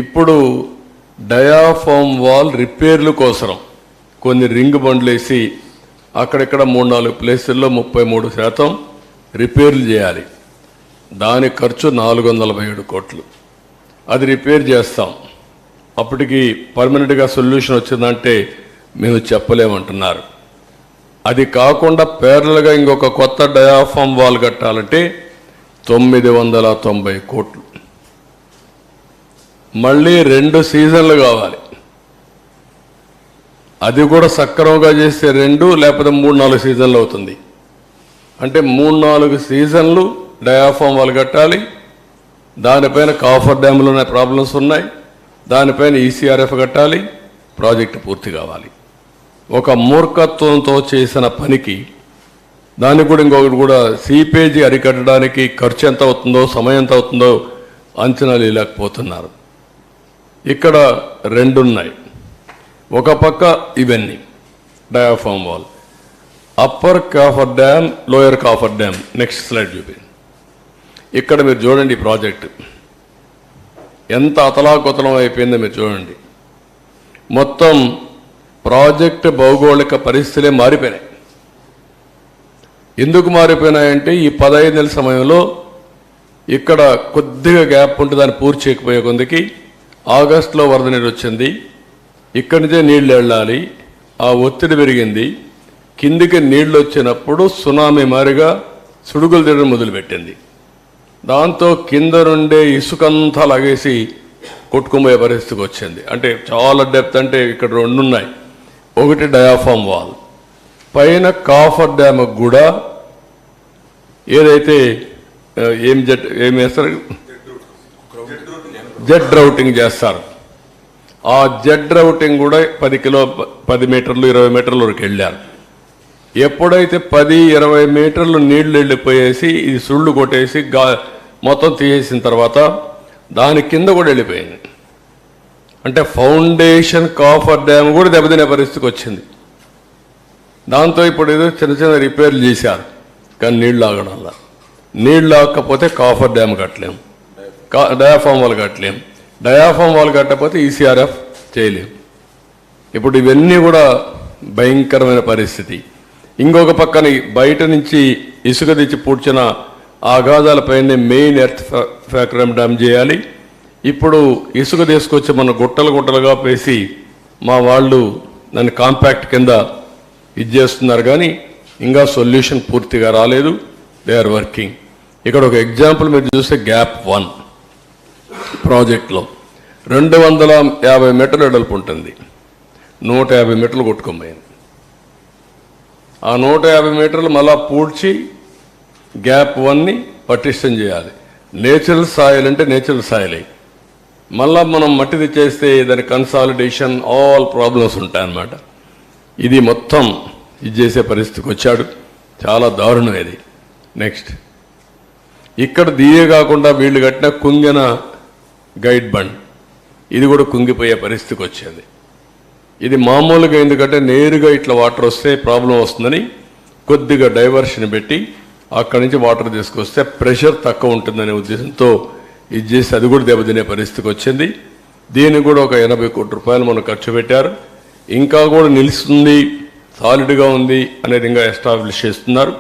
ఇప్పుడు diaphragm wall రిపేర్ల కోసం కొన్ని రింగ్ బండ్లు వేసి అక్కడెక్కడ 3-4 ప్లేసుల్లో 33% రిపేర్లు చేయాలి. దాని ఖర్చు 447 కోట్లు. అది రిపేర్ చేస్తాం. అప్పటికి పర్మనెంట్గా సొల్యూషన్ వచ్చిందంటే మేము చెప్పలేమంటున్నారు. అది కాకుండా ప్యారలల్గా ఇంకొక కొత్త డయాఫామ్ వాల్ కట్టాలంటే 990 కోట్లు. మళ్ళీ 2 సీజన్లు కావాలి. అది కూడా సక్రమంగా చేస్తే 2 లేకపోతే 3-4 సీజన్లు అవుతుంది. అంటే 3-4 సీజన్లు డయాఫామ్ వాల్ కట్టాలి. దానిపైన కాఫర్ డ్యామ్లోనే ప్రాబ్లమ్స్ ఉన్నాయి. దానిపైన ఈసీఆర్ఎఫ్ కట్టాలి. ప్రాజెక్టు పూర్తి కావాలి. ఒక మూర్ఖత్వంతో చేసిన పనికి దానికి కూడా ఇంకొకటి కూడా సీపేజీ అరికట్టడానికి ఖర్చు ఎంత అవుతుందో సమయం ఎంత అవుతుందో అంచనాలు వేయలేకపోతున్నారు. ఇక్కడ 2 ఉన్నాయి. ఒక పక్క ఇవన్నీ diaphragm wall, upper coffer dam, lower coffer dam. Next slide చూపి. ఇక్కడ మీరు చూడండి ఈ ప్రాజెక్టు ఎంత అతలాకుతలం అయిపోయిందో మీరు చూడండి. మొత్తం ప్రాజెక్టు భౌగోళిక పరిస్థితులే మారిపోయినాయి. ఎందుకు మారిపోయినాయంటే ఈ 15 నెలల సమయంలో ఇక్కడ కొద్దిగా గ్యాప్ ఉంటే దాన్ని పూర్తి చేయకపోయే కొందికి ఆగస్టులో వరద నీరు వచ్చింది. ఇక్కడి నుంచే నీళ్లు వెళ్ళాలి. ఆ ఒత్తిడి పెరిగింది. కిందికి నీళ్లు వచ్చినప్పుడు సునామీ మారిగా సుడుగులు తిరగడం మొదలుపెట్టింది. దాంతో కింద నుండే ఇసుకంతా లాగేసి కొట్టుకుపోయే పరిస్థితికి వచ్చింది. అంటే చాలా డెప్త్. అంటే ఇక్కడ 2 ఉన్నాయి. ఒకటి డయాఫామ్ వాల్, పైన కాఫర్ డ్యామ్ కూడా ఏదైతే ఏం వేస్తారు, జెడ్ రౌటింగ్ చేస్తారు. ఆ జెడ్ రౌటింగ్ కూడా 10 మీటర్లు 20 మీటర్ల వరకు వెళ్ళారు. ఎప్పుడైతే 10-20 మీటర్లు నీళ్లు వెళ్ళిపోయేసి ఇది సుళ్ళు కొట్టేసి మొత్తం తీసేసిన తర్వాత దాని కింద కూడా వెళ్ళిపోయింది. అంటే ఫౌండేషన్ కాఫర్ డ్యామ్ కూడా దెబ్బతినే పరిస్థితికి వచ్చింది. దాంతో ఇప్పుడు ఏదో చిన్న చిన్న రిపేర్లు చేశారు. కానీ నీళ్ళు ఆగడం వల్ల నీళ్ళు ఆగకపోతే కాఫర్ డ్యామ్ కట్టలేం, డయాఫామ్ వాల్ కట్టలేం. డయాఫామ్ వాల్ కట్టకపోతే ఈసీఆర్ఎఫ్ చేయలేం. ఇప్పుడు ఇవన్నీ కూడా భయంకరమైన పరిస్థితి. ఇంకొక పక్కన బయట నుంచి ఇసుక తెచ్చి పూడ్చిన ఆఘాతాలపైనే మెయిన్ ఎర్త్ ఫ్యాక్టరీ డ్యామ్ చేయాలి. ఇప్పుడు ఇసుక తీసుకొచ్చి మన గుట్టలుగా పేసి మా వాళ్ళు దాన్ని కాంపాక్ట్ కింద ఇది చేస్తున్నారు. కానీ ఇంకా సొల్యూషన్ పూర్తిగా రాలేదు. They are working. ఇక్కడ ఒక ఎగ్జాంపుల్ మీరు చూస్తే గ్యాప్ 1 ప్రాజెక్ట్లో 250 మీటర్లు వెడల్పు ఉంటుంది. 150 మీటర్లు కొట్టుకోపోయింది. ఆ 150 మీటర్లు మళ్ళా పూడ్చి గ్యాప్ 1ని పటిష్టం చేయాలి. నేచురల్ సాయిల్ అంటే నేచురల్ సాయిలే. మళ్ళా మనం మట్టి తెచ్చేస్తే దాని కన్సాలిడేషన్ ఆల్ ప్రాబ్లమ్స్ ఉంటాయన్నమాట. ఇది మొత్తం ఇది చేసే పరిస్థితికి వచ్చాడు. చాలా దారుణం ఇది. నెక్స్ట్ ఇక్కడ దియే కాకుండా వీళ్ళు కట్టిన కుంగిన గైడ్ బండ్ ఇది కూడా కుంగిపోయే పరిస్థితికి వచ్చింది. ఇది మామూలుగా ఎందుకంటే నేరుగా ఇట్లా వాటర్ వస్తే ప్రాబ్లం వస్తుందని కొద్దిగా డైవర్షన్ పెట్టి అక్కడి నుంచి వాటర్ తీసుకొస్తే ప్రెషర్ తక్కువ ఉంటుందనే ఉద్దేశంతో ఇది చేసి అది కూడా దెబ్బతినే పరిస్థితికి వచ్చింది. దీనికి కూడా ఒక 80 కోట్ల రూపాయలు మనం ఖర్చు పెట్టారు. ఇంకా కూడా నిలుస్తుంది, సాలిడ్గా ఉంది అనేది ఇంకా ఎస్టాబ్లిష్ చేస్తున్నారు.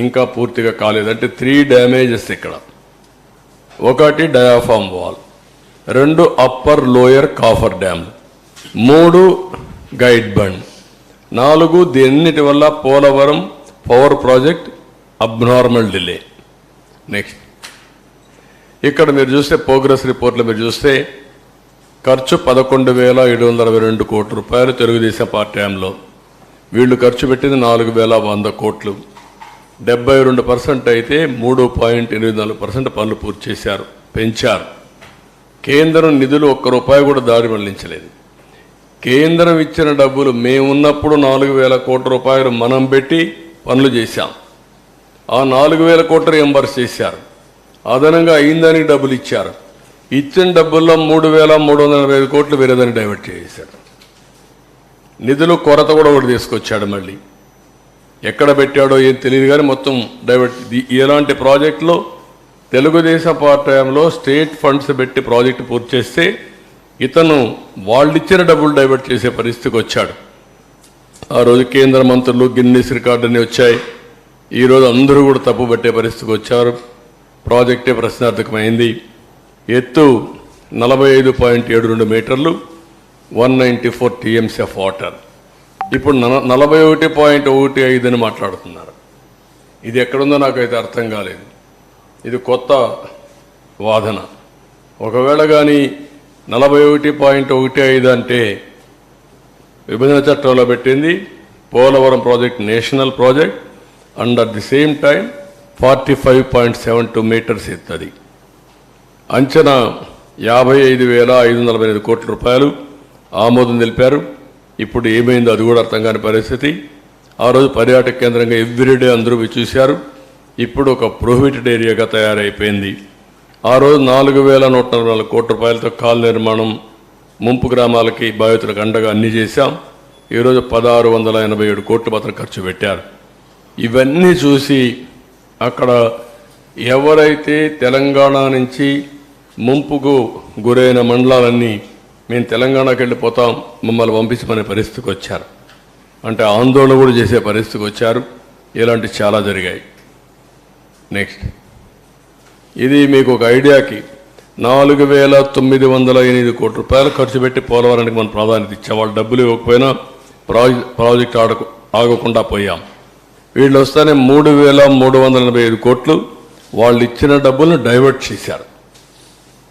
ఇంకా పూర్తిగా కాలేదు. అంటే 3 డ్యామేజెస్ ఇక్కడ. 1 diaphragm wall, 2 upper lower coffer dam, 3 guide bund, 4 దీన్నిటి వల్ల Polavaram power project abnormal delay. Next ఇక్కడ మీరు చూస్తే ప్రోగ్రెస్ రిపోర్ట్లో మీరు చూస్తే ఖర్చు 11,722 కోట్ల రూపాయలు తెలుగుదేశం పార్టీ టైంలో. వీళ్ళు ఖర్చు పెట్టింది 4,100 కోట్లు. 72% అయితే 3.84% పనులు పూర్తి చేశారు, పెంచారు. కేంద్రం నిధులు ₹1 కూడా దారి మళ్లించలేదు. కేంద్రం ఇచ్చిన డబ్బులు మేమున్నప్పుడు 4,000 కోట్ల రూపాయలు మనం పెట్టి పనులు చేశాం. ఆ 4,000 కోట్లు రియంబర్స్ చేశారు. అదనంగా అయిందానికి డబ్బులు ఇచ్చారు. ఇచ్చిన డబ్బుల్లో 3,345 కోట్లు వేరేదాన్ని డైవర్ట్ చేశారు. నిధులు కొరత కూడా ఒకటి తీసుకొచ్చాడు. మళ్ళీ ఎక్కడ పెట్టాడో ఏం తెలియదు కానీ మొత్తం డైవర్ట్. ఇలాంటి ప్రాజెక్టులో తెలుగుదేశం పార్టీ టైంలో స్టేట్ ఫండ్స్ పెట్టి ప్రాజెక్టు పూర్తి చేస్తే ఇతను వాళ్ళిచ్చిన డబ్బులు డైవర్ట్ చేసే పరిస్థితికి వచ్చాడు. ఆ రోజు కేంద్ర మంత్రులు గిన్నీస్ రికార్డుని వచ్చాయి. ఈరోజు అందరూ కూడా తప్పు పట్టే పరిస్థితికి వచ్చారు. ప్రాజెక్టే ప్రశ్నార్థకమైంది. ఎత్తు 45.72 మీటర్లు, 194 టీఎంసీ ఆఫ్ వాటర్. ఇప్పుడు 41.15 అని మాట్లాడుతున్నారు. ఇది ఎక్కడుందో నాకైతే అర్థం కాలేదు. ఇది కొత్త వాదన. ఒకవేళ కానీ 41.15 అంటే విభజన చట్టంలో పెట్టింది Polavaram project national project. And at the same time 45.72 meters ఎత్తది. అంచనా 55,545 కోట్ల రూపాయలు ఆమోదం తెలిపారు. ఇప్పుడు ఏమైందో అది కూడా అర్థం కాని పరిస్థితి. ఆ రోజు పర్యాటక కేంద్రంగా ఎవ్రీడే అందరూ చూశారు. ఇప్పుడు ఒక ప్రొహిబిటెడ్ ఏరియాగా తయారైపోయింది. ఆ రోజు 4,144 కోట్ల రూపాయలతో కాల్ నిర్మాణం, ముంపు గ్రామాలకి బాధితులకు అండగా అన్ని చేశాం. ఈరోజు 1,687 కోట్లు మాత్రం ఖర్చు పెట్టారు. ఇవన్నీ చూసి అక్కడ ఎవరైతే తెలంగాణ నుంచి ముంపుకు గురైన మండలాలన్నీ మేము తెలంగాణకి వెళ్ళిపోతాం, మమ్మల్ని పంపించమనే పరిస్థితికి వచ్చారు. అంటే ఆందోళన కూడా చేసే పరిస్థితికి వచ్చారు. ఇలాంటివి చాలా జరిగాయి. నెక్స్ట్, ఇది మీకు ఒక ఐడియాకి 4,908 కోట్ల రూపాయలు ఖర్చు పెట్టి పోలవరానికి మనం ప్రాధాన్యత ఇచ్చాం. వాళ్ళు డబ్బులు ఇవ్వకపోయినా ప్రాజెక్ట్ ఆగకుండా పోయాం. వీళ్ళు వస్తేనే 3,385 కోట్లు వాళ్ళు ఇచ్చిన డబ్బులను డైవర్ట్ చేశారు.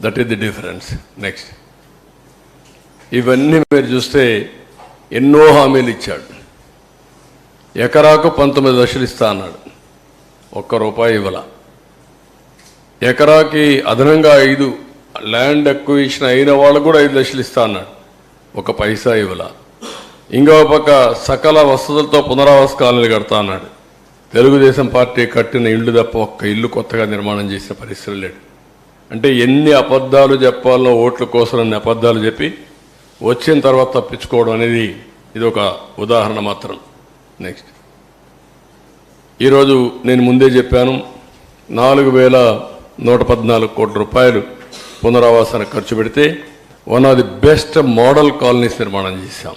That is the difference. Next, ఇవన్నీ మీరు చూస్తే ఎన్నో హామీలు ఇచ్చాడు. ఎకరాకు 19 లక్షలు ఇస్తా అన్నాడు, ఒక్క రూపాయి ఇవ్వాల. ఎకరాకి అదనంగా 5 ల్యాండ్ అక్విజిషన్ అయిన వాళ్ళకు కూడా 5 లక్షలు ఇస్తా అన్నాడు, ఒక పైసా ఇవ్వాల. ఇంకో పక్క సకల వసతులతో పునరావాస కాలనీలు కడతా అన్నాడు. తెలుగుదేశం పార్టీ కట్టిన ఇళ్ళు తప్ప ఒక్క ఇల్లు కొత్తగా నిర్మాణం చేసిన పరిస్థితి లేడు. అంటే ఎన్ని అబద్ధాలు చెప్పాలనో ఓట్ల కోసం అన్ని అబద్ధాలు చెప్పి వచ్చిన తర్వాత తప్పించుకోవడం అనేది ఇది ఒక ఉదాహరణ మాత్రం. నెక్స్ట్, ఈరోజు నేను ముందే చెప్పాను 4,114 కోట్ల రూపాయలు పునరావాసానికి ఖర్చు పెడితే one of the best model colonies నిర్మాణం చేశాం.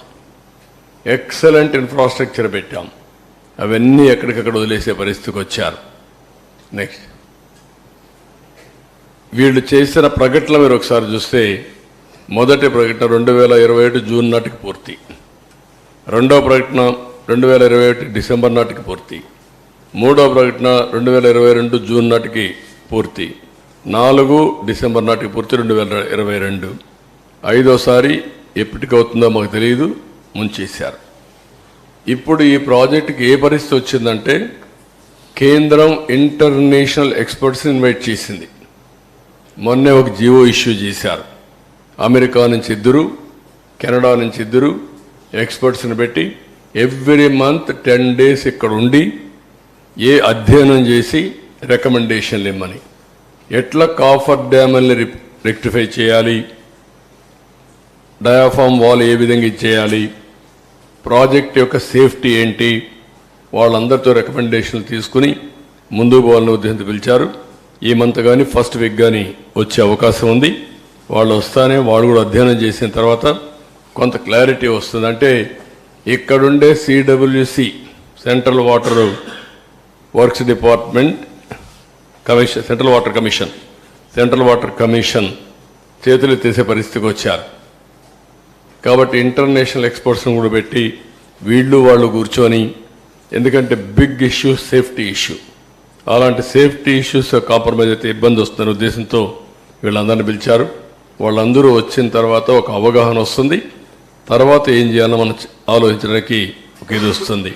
ఎక్సలెంట్ ఇన్ఫ్రాస్ట్రక్చర్ పెట్టాం. అవన్నీ ఎక్కడికక్కడ వదిలేసే పరిస్థితికి వచ్చారు. నెక్స్ట్, వీళ్ళు చేసిన ప్రకటనలు మీరు ఒకసారి చూస్తే మొదటి ప్రకటన 2027 జూన్ నాటికి పూర్తి, రెండో ప్రకటన 2021 డిసెంబర్ నాటికి పూర్తి, మూడో ప్రకటన 2022 జూన్ నాటికి పూర్తి, 4 డిసెంబర్ నాటికి పూర్తి 2022. ఐదోసారి ఎప్పటికవుతుందో మాకు తెలియదు, ముంచేశారు. ఇప్పుడు ఈ ప్రాజెక్టుకి ఏ పరిస్థితి వచ్చిందంటే కేంద్రం ఇంటర్నేషనల్ ఎక్స్పర్ట్స్ని ఇన్వైట్ చేసింది. మొన్నే ఒక జీవో ఇష్యూ చేశారు. అమెరికా నుంచి 2, కెనడా నుంచి 2 ఎక్స్పర్ట్స్ని పెట్టి ఎవ్రీ మంత్ 10 days ఇక్కడ ఉండి ఏ అధ్యయనం చేసి రికమెండేషన్లు ఇమ్మని, ఎట్లా కాఫర్ డ్యామ్ని రెక్టిఫై చేయాలి, డయాఫామ్ వాల్ ఏ విధంగా ఇచ్చేయాలి, ప్రాజెక్ట్ యొక్క సేఫ్టీ ఏంటి, వాళ్ళందరితో రికమెండేషన్లు తీసుకుని ముందుకు పోవాలని ఉద్దేశంతో పిలిచారు. ఈ మంత్ కానీ ఫస్ట్ వీక్ కానీ వచ్చే అవకాశం ఉంది. వాళ్ళు వస్తానే వాళ్ళు కూడా అధ్యయనం చేసిన తర్వాత కొంత క్లారిటీ వస్తుంది. అంటే ఇక్కడుండే CWC central water works department commission, central water commission చేతులు తీసే పరిస్థితికి వచ్చారు. కాబట్టి ఇంటర్నేషనల్ ఎక్స్పర్ట్స్ని కూడా పెట్టి వీళ్ళు వాళ్ళు కూర్చొని, ఎందుకంటే బిగ్ ఇష్యూ సేఫ్టీ ఇష్యూ, అలాంటి సేఫ్టీ ఇష్యూస్ కాంప్రమైజ్ అయితే ఇబ్బంది వస్తుందనే ఉద్దేశంతో వీళ్ళందరినీ పిలిచారు. వాళ్ళందరూ వచ్చిన తర్వాత ఒక అవగాహన వస్తుంది. తర్వాత ఏం చేయాలో మనం ఆలోచించడానికి ఒక ఇది వస్తుంది.